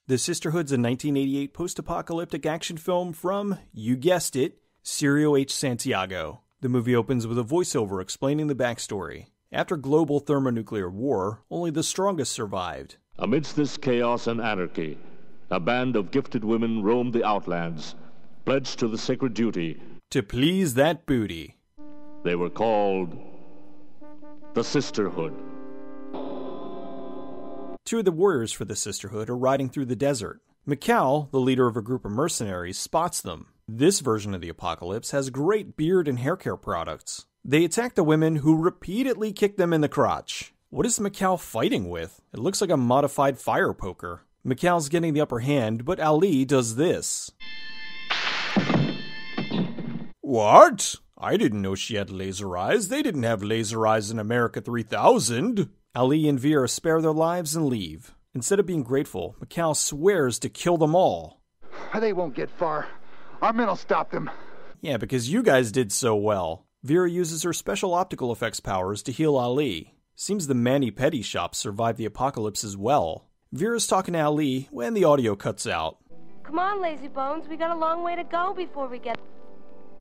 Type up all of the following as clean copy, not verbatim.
The Sisterhood's a 1988 post-apocalyptic action film from, you guessed it, Cirio Santiago. The movie opens with a voiceover explaining the backstory. After global thermonuclear war, only the strongest survived. Amidst this chaos and anarchy, a band of gifted women roamed the outlands, pledged to the sacred duty to please that booty. They were called the Sisterhood. Two of the warriors for the Sisterhood are riding through the desert. Mikal, the leader of a group of mercenaries, spots them. This version of the apocalypse has great beard and hair care products. They attack the women, who repeatedly kick them in the crotch. What is Mikal fighting with? It looks like a modified fire poker. Mikal's getting the upper hand, but Ali does this. What? I didn't know she had laser eyes. They didn't have laser eyes in America 3000. Ali and Vera spare their lives and leave. Instead of being grateful, Mikal swears to kill them all. They won't get far. Our men will stop them. Yeah, because you guys did so well. Vera uses her special optical effects powers to heal Ali. Seems the mani-pedi shop survived the apocalypse as well. Vera's talking to Ali when the audio cuts out. Come on, lazy bones. We got a long way to go before we get...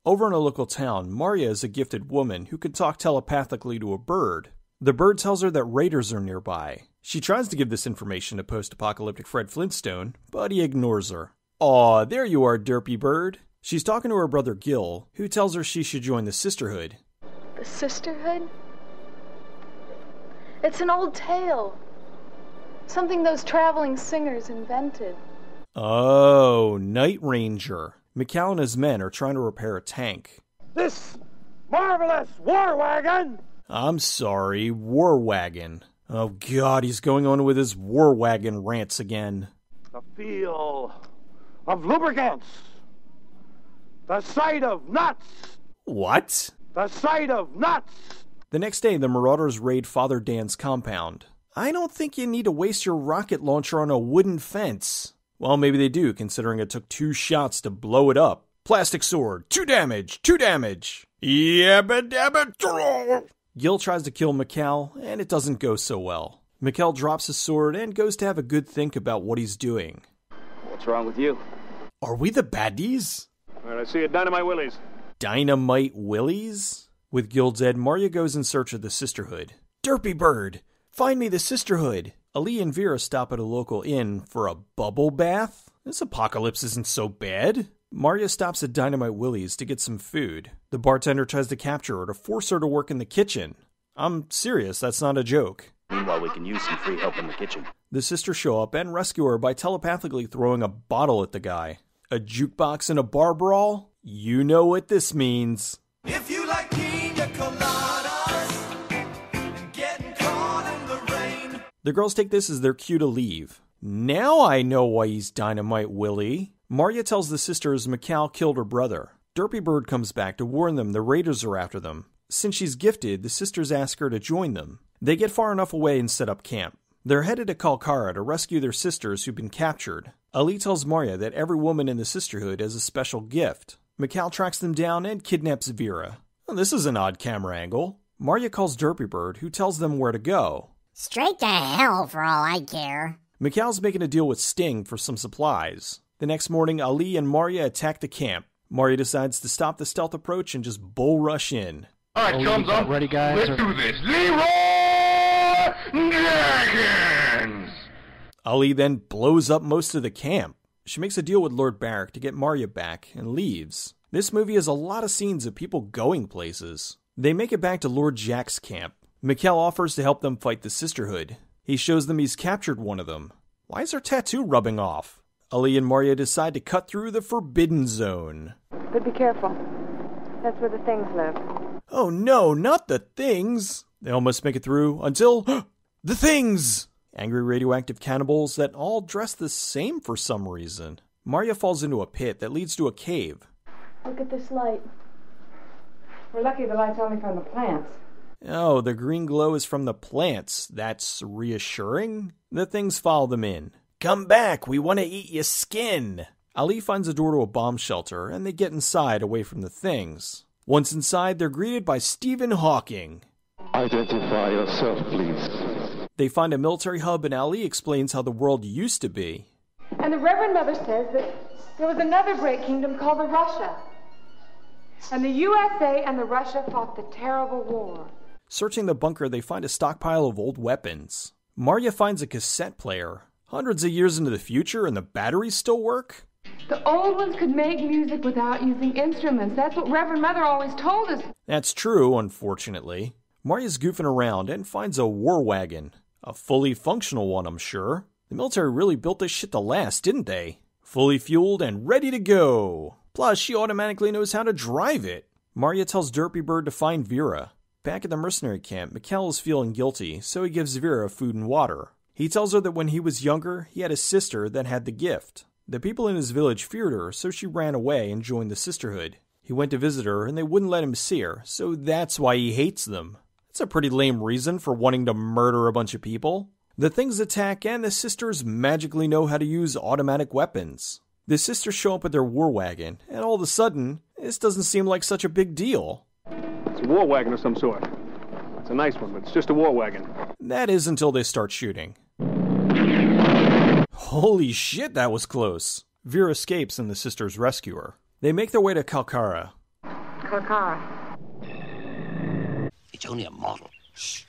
Over in a local town, Maria is a gifted woman who can talk telepathically to a bird. The bird tells her that raiders are nearby. She tries to give this information to post-apocalyptic Fred Flintstone, but he ignores her. Aw, there you are, derpy bird. She's talking to her brother Gil, who tells her she should join the Sisterhood. The Sisterhood? It's an old tale. Something those traveling singers invented. Oh, Night Ranger. Mikal and his men are trying to repair a tank. This marvelous war wagon! I'm sorry, war wagon. Oh god, he's going on with his war wagon rants again. The feel of lubricants. The sight of nuts. What? The sight of nuts. The next day, the Marauders raid Father Dan's compound. I don't think you need to waste your rocket launcher on a wooden fence. Well, maybe they do, considering it took 2 shots to blow it up. Plastic sword, 2 damage, 2 damage. Yabba dabba. Gil tries to kill Mikal, and it doesn't go so well. Mikal drops his sword and goes to have a good think about what he's doing. What's wrong with you? Are we the baddies? Where I see a Dynamite Willies. Dynamite Willies? With Gil dead, Maria goes in search of the Sisterhood. Derpy bird! Find me the Sisterhood! Ali and Vera stop at a local inn for a bubble bath? This apocalypse isn't so bad. Maria stops at Dynamite Willie's to get some food. The bartender tries to capture her to force her to work in the kitchen. I'm serious, that's not a joke. Meanwhile, we can use some free help in the kitchen. The sisters show up and rescue her by telepathically throwing a bottle at the guy. A jukebox in a bar brawl? You know what this means. If you like pina coladas and getting caught in the rain. The girls take this as their cue to leave. Now I know why he's Dynamite Willie. Maria tells the sisters Mikal killed her brother. Derpy Bird comes back to warn them the raiders are after them. Since she's gifted, the sisters ask her to join them. They get far enough away and set up camp. They're headed to Kalkara to rescue their sisters who've been captured. Ali tells Maria that every woman in the Sisterhood has a special gift. Mikal tracks them down and kidnaps Vera. Well, this is an odd camera angle. Maria calls Derpy Bird, who tells them where to go. Straight to hell for all I care. Mikal's making a deal with Sting for some supplies. The next morning, Ali and Maria attack the camp. Maria decides to stop the stealth approach and just bull rush in. All right, chums up. Ready, guys? Let's do this. Leroy Dragons! Ali then blows up most of the camp. She makes a deal with Lord Barrack to get Maria back and leaves. This movie has a lot of scenes of people going places. They make it back to Lord Jack's camp. Mikal offers to help them fight the Sisterhood. He shows them he's captured one of them. Why is her tattoo rubbing off? Ali and Maria decide to cut through the Forbidden Zone. But be careful. That's where the things live. Oh no, not the things! They almost make it through until... the things! Angry radioactive cannibals that all dress the same for some reason. Maria falls into a pit that leads to a cave. Look at this light. We're lucky the light's only from the plants. Oh, the green glow is from the plants. That's reassuring. The things follow them in. Come back, we want to eat your skin. Ali finds a door to a bomb shelter, and they get inside away from the things. Once inside, they're greeted by Stephen Hawking. Identify yourself, please. They find a military hub, and Ali explains how the world used to be. And the Reverend Mother says that there was another great kingdom called the Russia. And the USA and the Russia fought the terrible war. Searching the bunker, they find a stockpile of old weapons. Marya finds a cassette player. Hundreds of years into the future and the batteries still work? The old ones could make music without using instruments. That's what Reverend Mother always told us. That's true, unfortunately. Marya's goofing around and finds a war wagon. A fully functional one, I'm sure. The military really built this shit to last, didn't they? Fully fueled and ready to go. Plus, she automatically knows how to drive it. Marya tells Derpy Bird to find Vera. Back at the mercenary camp, Mikhail is feeling guilty, so he gives Vera food and water. He tells her that when he was younger, he had a sister that had the gift. The people in his village feared her, so she ran away and joined the Sisterhood. He went to visit her, and they wouldn't let him see her, so that's why he hates them. That's a pretty lame reason for wanting to murder a bunch of people. The things attack, and the sisters magically know how to use automatic weapons. The sisters show up with their war wagon, and all of a sudden, this doesn't seem like such a big deal. It's a war wagon of some sort. It's a nice one, but it's just a war wagon. That is until they start shooting. Holy shit, that was close. Vera escapes and the sisters rescue her. They make their way to Kalkara. Kalkara. It's only a model. Shh.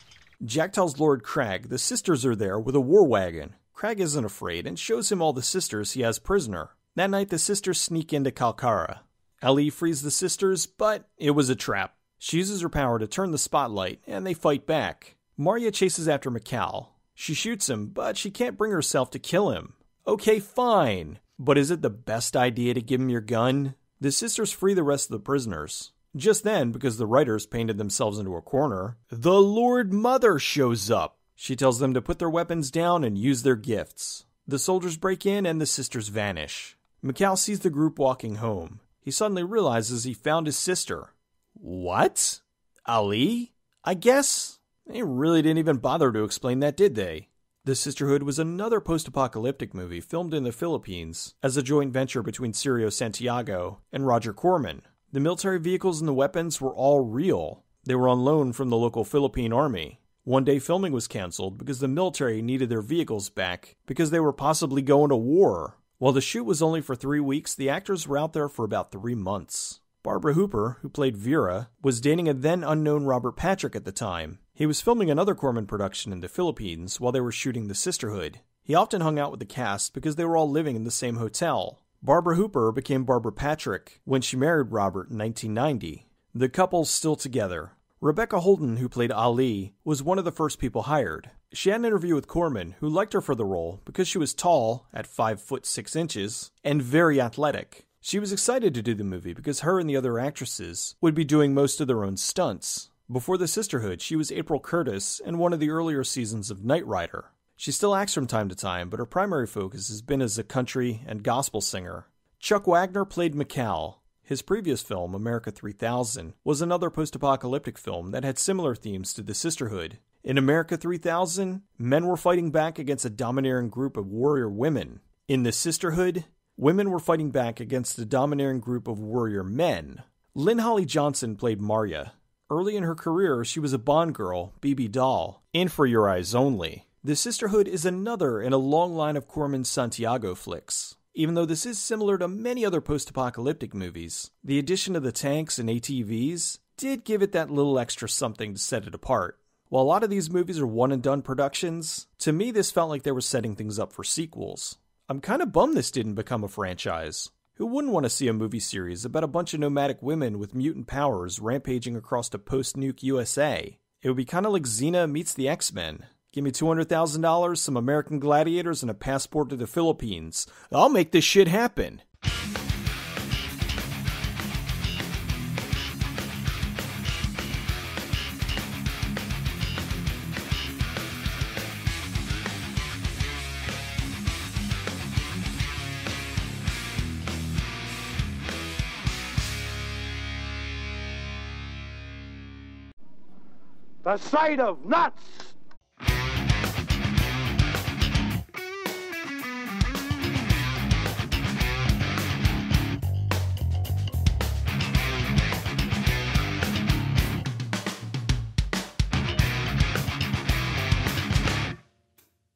Jack tells Lord Crag the sisters are there with a war wagon. Crag isn't afraid and shows him all the sisters he has prisoner. That night the sisters sneak into Kalkara. Ellie frees the sisters, but it was a trap. She uses her power to turn the spotlight, and they fight back. Marya chases after Mikhail. She shoots him, but she can't bring herself to kill him. Okay, fine. But is it the best idea to give him your gun? The sisters free the rest of the prisoners. Just then, because the writers painted themselves into a corner, the Lord Mother shows up. She tells them to put their weapons down and use their gifts. The soldiers break in and the sisters vanish. Mikhail sees the group walking home. He suddenly realizes he found his sister. What? Ali? I guess? They really didn't even bother to explain that, did they? The Sisterhood was another post-apocalyptic movie filmed in the Philippines as a joint venture between Cirio Santiago and Roger Corman. The military vehicles and the weapons were all real. They were on loan from the local Philippine army. One day filming was canceled because the military needed their vehicles back because they were possibly going to war. While the shoot was only for 3 weeks, the actors were out there for about 3 months. Barbara Hooper, who played Vera, was dating a then unknown Robert Patrick at the time. He was filming another Corman production in the Philippines while they were shooting The Sisterhood. He often hung out with the cast because they were all living in the same hotel. Barbara Hooper became Barbara Patrick when she married Robert in 1990. The couple's still together. Rebecca Holden, who played Ali, was one of the first people hired. She had an interview with Corman, who liked her for the role because she was tall, at 5'6", and very athletic. She was excited to do the movie because her and the other actresses would be doing most of their own stunts. Before The Sisterhood, she was April Curtis in one of the earlier seasons of Knight Rider. She still acts from time to time, but her primary focus has been as a country and gospel singer. Chuck Wagner played Mikhail. His previous film, America 3000, was another post-apocalyptic film that had similar themes to The Sisterhood. In America 3000, men were fighting back against a domineering group of warrior women. In The Sisterhood, women were fighting back against a domineering group of warrior men. Lynn Holly Johnson played Marya. Early in her career, she was a Bond girl, BB doll, in For Your Eyes Only. The Sisterhood is another in a long line of Corman's Santiago flicks. Even though this is similar to many other post-apocalyptic movies, the addition of the tanks and ATVs did give it that little extra something to set it apart. While a lot of these movies are one-and-done productions, to me this felt like they were setting things up for sequels. I'm kind of bummed this didn't become a franchise. Who wouldn't want to see a movie series about a bunch of nomadic women with mutant powers rampaging across a post-nuke USA? It would be kind of like Xena meets the X-Men. Give me $200,000, some American gladiators, and a passport to the Philippines. I'll make this shit happen. The sight of nuts